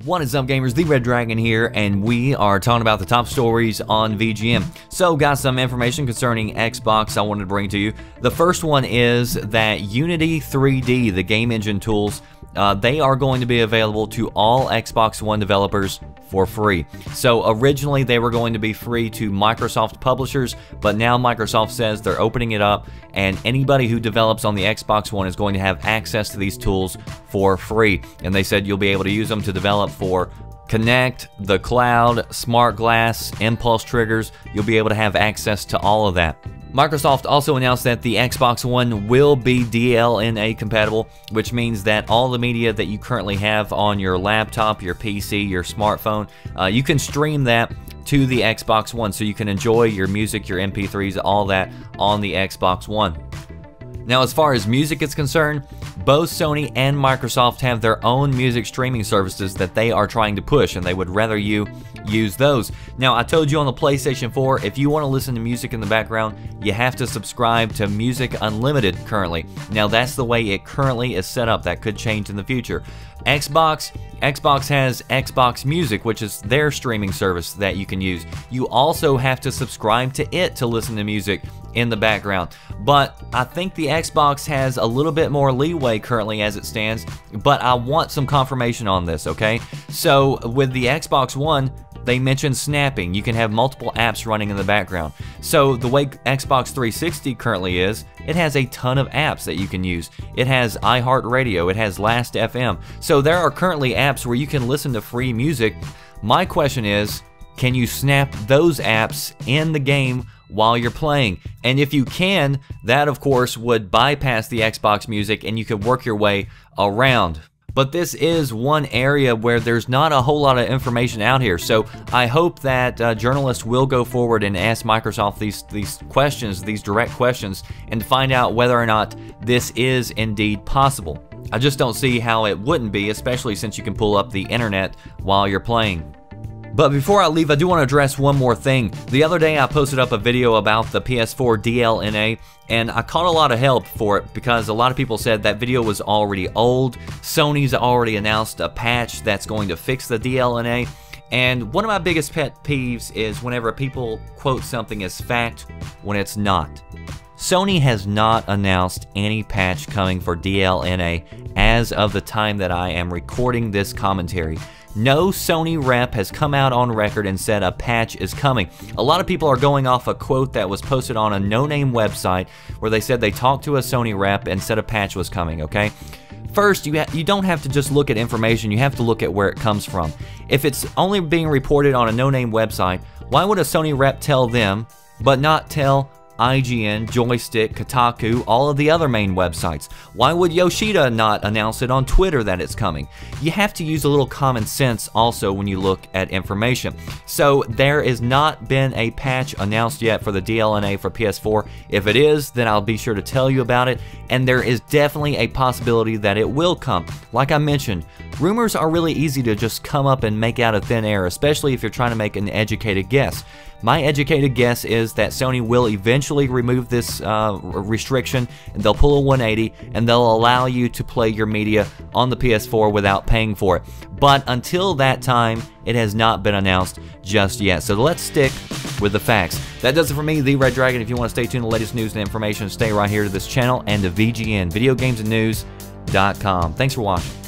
What is up, gamers? The Red Dragon here, and we are talking about the top stories on VGM. So, got some information concerning Xbox I wanted to bring to you. The first one is that Unity 3D, the game engine tools, they are going to be available to all Xbox One developers for free. So originally they were going to be free to Microsoft publishers, but now Microsoft says they're opening it up, and anybody who develops on the Xbox One is going to have access to these tools for free. And they said you'll be able to use them to develop for Kinect, the cloud, smart glass, impulse triggers. You'll be able to have access to all of that. Microsoft also announced that the Xbox One will be DLNA compatible, which means that all the media that you currently have on your laptop, your PC, your smartphone, you can stream that to the Xbox One, so you can enjoy your music, your MP3s, all that on the Xbox One. Now, as far as music is concerned, both Sony and Microsoft have their own music streaming services that they are trying to push, and they would rather you use those. Now, I told you on the PlayStation 4, if you want to listen to music in the background, you have to subscribe to Music Unlimited currently. Now, that's the way it currently is set up. That could change in the future. Xbox has Xbox Music, which is their streaming service that you can use. You also have to subscribe to it to listen to music in the background. But I think the Xbox has a little bit more leeway currently as it stands, but I want some confirmation on this, okay? So with the Xbox One, they mentioned snapping. You can have multiple apps running in the background. So the way Xbox 360 currently is, it has a ton of apps that you can use. It has iHeartRadio, it has Last.fm. So there are currently apps where you can listen to free music. My question is, can you snap those apps in the game while you're playing? And if you can, that of course would bypass the Xbox Music and you could work your way around. But this is one area where there's not a whole lot of information out here. So I hope that journalists will go forward and ask Microsoft these questions, these direct questions, and find out whether or not this is indeed possible. I just don't see how it wouldn't be, especially since you can pull up the internet while you're playing. But before I leave, I do want to address one more thing. The other day I posted up a video about the PS4 DLNA, and I caught a lot of help for it because a lot of people said that video was already old. Sony's already announced a patch that's going to fix the DLNA. And one of my biggest pet peeves is whenever people quote something as fact when it's not. Sony has not announced any patch coming for DLNA as of the time that I am recording this commentary. No Sony rep has come out on record and said a patch is coming. A lot of people are going off a quote that was posted on a no-name website where they said they talked to a Sony rep and said a patch was coming, okay? First, you don't have to just look at information, you have to look at where it comes from. If it's only being reported on a no-name website, why would a Sony rep tell them but not tell IGN, Joystick, Kotaku, all of the other main websites? Why would Yoshida not announce it on Twitter that it's coming? You have to use a little common sense also when you look at information. So there has not been a patch announced yet for the DLNA for PS4. If it is, then I'll be sure to tell you about it, and there is definitely a possibility that it will come. Like I mentioned, rumors are really easy to just come up and make out of thin air, especially if you're trying to make an educated guess. My educated guess is that Sony will eventually remove this restriction, and they'll pull a 180, and they'll allow you to play your media on the PS4 without paying for it. But until that time, it has not been announced just yet. So let's stick with the facts. That does it for me, The Red Dragon. If you want to stay tuned to the latest news and information, stay right here to this channel and to VGN, VideoGamesAndNews.com. Thanks for watching.